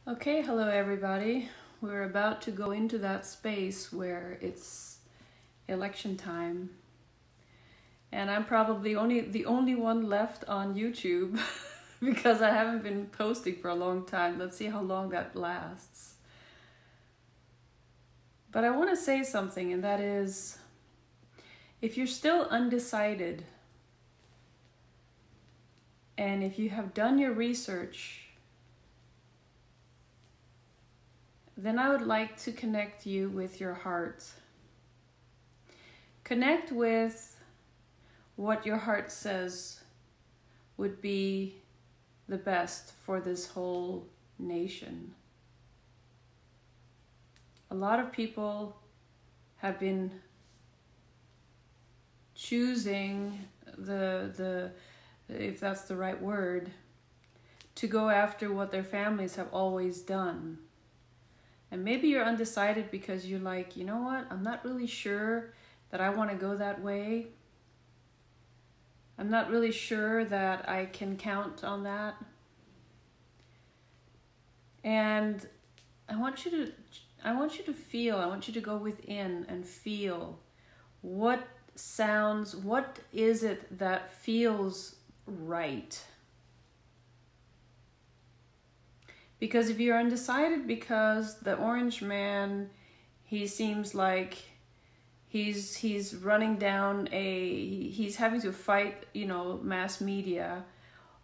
Okay, hello everybody. We're about to go into that space where it's election time. And I'm probably the only one left on YouTube because I haven't been posting for a long time. Let's see how long that lasts. But I want to say something, and that is, if you're still undecided, and if you have done your research, then I would like to connect you with your heart. Connect with what your heart says would be the best for this whole nation. A lot of people have been choosing if that's the right word, to go after what their families have always done. And maybe you're undecided because you're like, you know what, I'm not really sure that I want to go that way. I'm not really sure that I can count on that. And I want you to feel, I want you to go within and feel what is it that feels right? Because if you're undecided because the orange man, he seems like he's running down he's having to fight, mass media.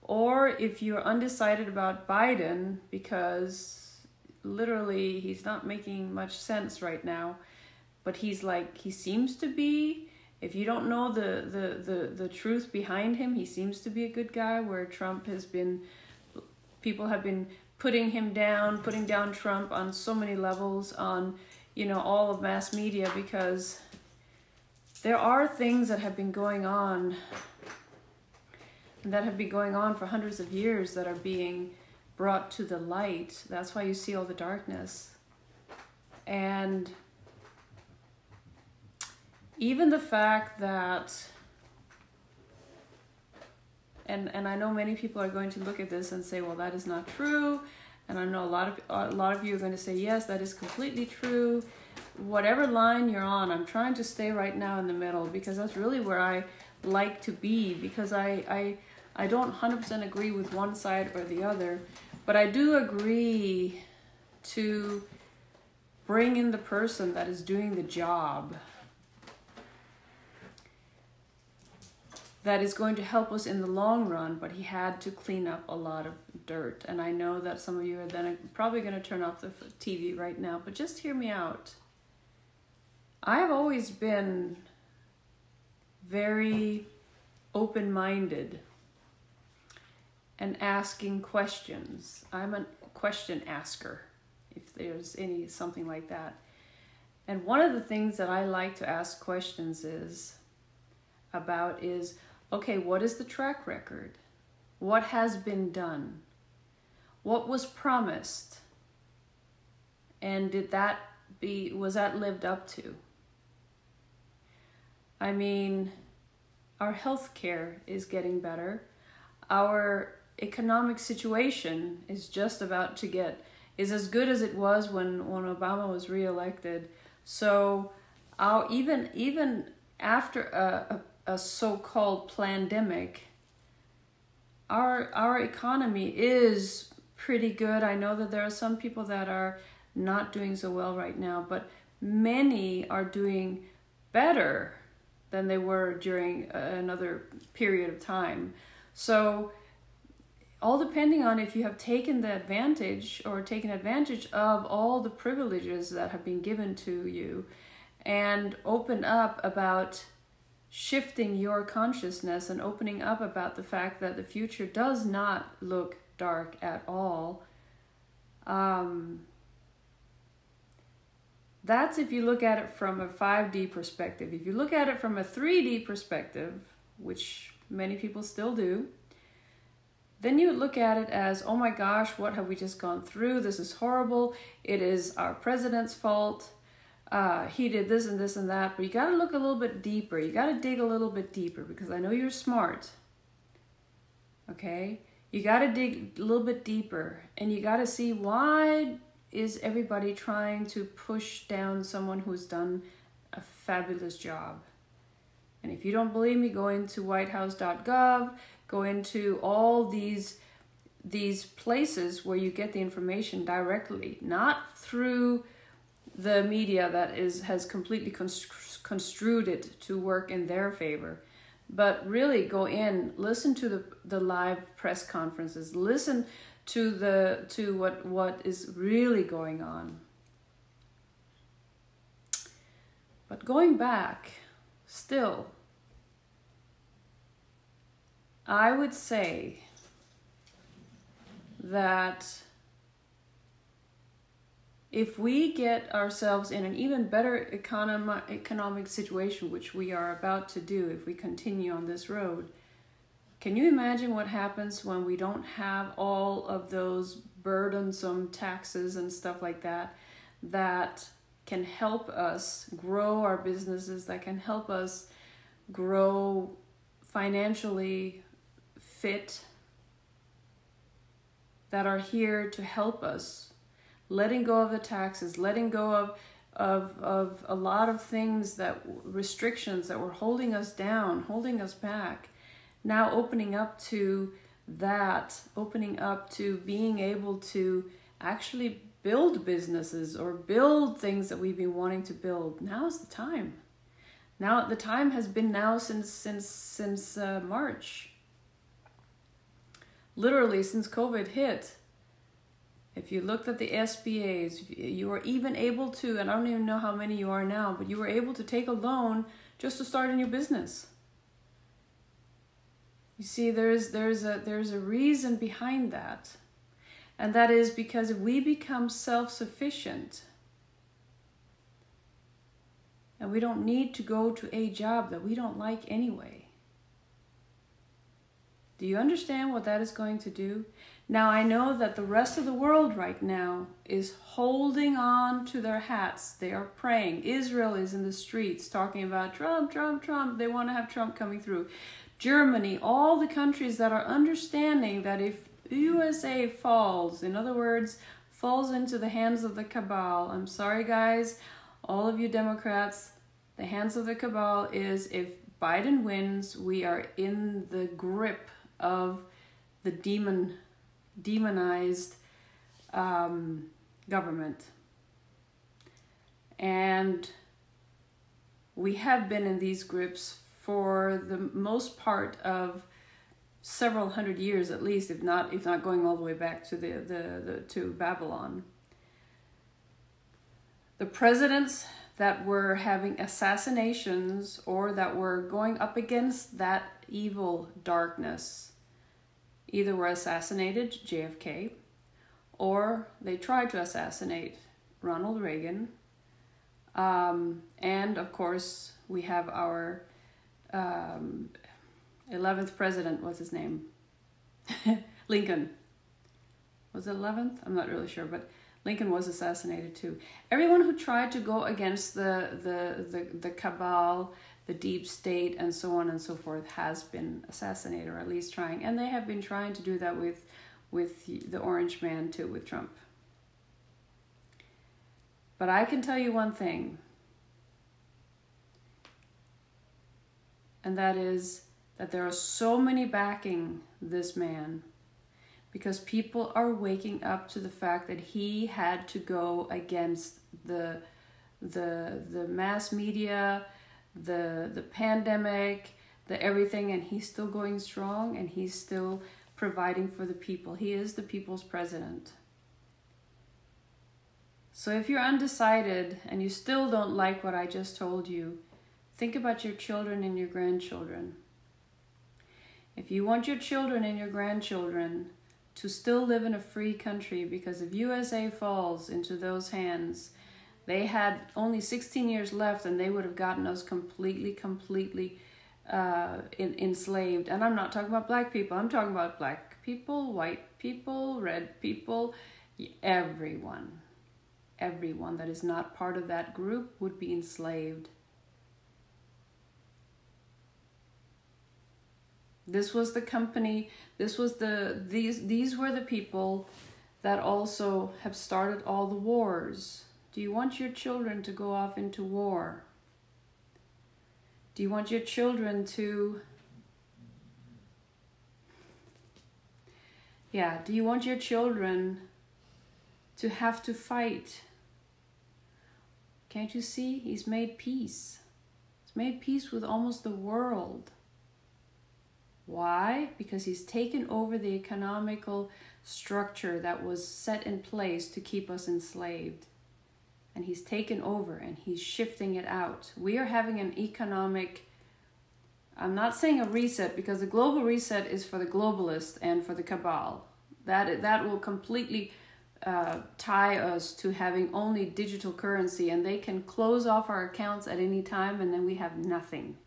Or if you're undecided about Biden because literally he's not making much sense right now, but he seems to be, if you don't know the truth behind him, he seems to be a good guy, where people have been putting down Trump on so many levels on, all of mass media, because there are things that have been going on for hundreds of years that are being brought to the light. That's why you see all the darkness. And even the fact that, and I know many people are going to look at this and say, well, that is not true. And I know a lot of you are going to say, yes, that is completely true. Whatever line you're on, I'm trying to stay right now in the middle, because that's really where I like to be, because I don't 100% agree with one side or the other, but I do agree to bring in the person that is doing the job, that is going to help us in the long run. But he had to clean up a lot of dirt. And I know that some of you are then probably going to turn off the TV right now, but just hear me out. I've always been very open-minded and asking questions. I'm a question asker, if there's something like that. And one of the things that I like to ask questions about is, okay, what is the track record? What has been done? What was promised? And was that lived up to? I mean, our healthcare is getting better. Our economic situation is as good as it was when Obama was reelected. So even after a so-called pandemic, our economy is pretty good. I know that there are some people that are not doing so well right now, but many are doing better than they were during another period of time. So all depending on if you have taken advantage of all the privileges that have been given to you, and open up about shifting your consciousness and opening up about the fact that the future does not look dark at all. That's if you look at it from a 5D perspective. If you look at it from a 3D perspective, which many people still do, then you look at it as, oh my gosh, what have we just gone through? This is horrible. It is our president's fault. He did this and this and that. But you got to look a little bit deeper. You got to dig a little bit deeper, because I know you're smart. Okay? You got to dig a little bit deeper, and you got to see, why is everybody trying to push down someone who's done a fabulous job? And if you don't believe me, go into whitehouse.gov, go into all these places where you get the information directly, not through the media that has completely construed it to work in their favor. But really go in, listen to the live press conferences, listen to what is really going on. But going back, still, I would say that if we get ourselves in an even better economic situation, which we are about to do if we continue on this road, can you imagine what happens when we don't have all of those burdensome taxes and stuff like that, that can help us grow our businesses, that can help us grow financially fit, that are here to help us? Letting go of the taxes, letting go of a lot of things, restrictions that were holding us down, holding us back. Now opening up to that, opening up to being able to actually build businesses or build things that we've been wanting to build. Now's the time. Now the time has been now since March. Literally since COVID hit. If you looked at the SBAs, you were even able to, and I don't even know how many you are now, but you were able to take a loan just to start a new business. You see, there's a reason behind that. And that is because if we become self-sufficient and we don't need to go to a job that we don't like anyway. Do you understand what that is going to do? Now, I know that the rest of the world right now is holding on to their hats. They are praying. Israel is in the streets talking about Trump, Trump, Trump. They want to have Trump coming through. Germany, all the countries that are understanding that if USA falls, in other words, falls into the hands of the cabal. I'm sorry, guys, all of you Democrats, the hands of the cabal is, if Biden wins, we are in the grip of the demonized government. And we have been in these grips for the most part of several hundred years, at least, if not going all the way back to to Babylon. The presidents that were having assassinations or that were going up against that evil darkness either were assassinated, JFK, or they tried to assassinate Ronald Reagan. And of course, we have our 11th president, what's his name? Lincoln. Was it 11th? I'm not really sure, but Lincoln was assassinated too. Everyone who tried to go against the cabal, the deep state, and so on and so forth has been assassinated, or at least trying. And they have been trying to do that with the Orange Man too, with Trump. But I can tell you one thing, and that is that there are so many backing this man because people are waking up to the fact that he had to go against the mass media, the pandemic, the everything, and he's still going strong and he's still providing for the people. He is the people's president. So if you're undecided and you still don't like what I just told you, think about your children and your grandchildren. If you want your children and your grandchildren to still live in a free country, because if USA falls into those hands, they had only 16 years left and they would have gotten us completely enslaved. And I'm not talking about black people. I'm talking about black people, white people, red people, everyone. Everyone that is not part of that group would be enslaved. This was the company, these were the people that also have started all the wars. Do you want your children to go off into war? Do you want your children to... do you want your children to have to fight? Can't you see? He's made peace. He's made peace with almost the world. Why? Because he's taken over the economical structure that was set in place to keep us enslaved. And he's taken over and he's shifting it out. We are having an economic, I'm not saying a reset, because the global reset is for the globalists and for the cabal. That will completely tie us to having only digital currency, and they can close off our accounts at any time, and then we have nothing.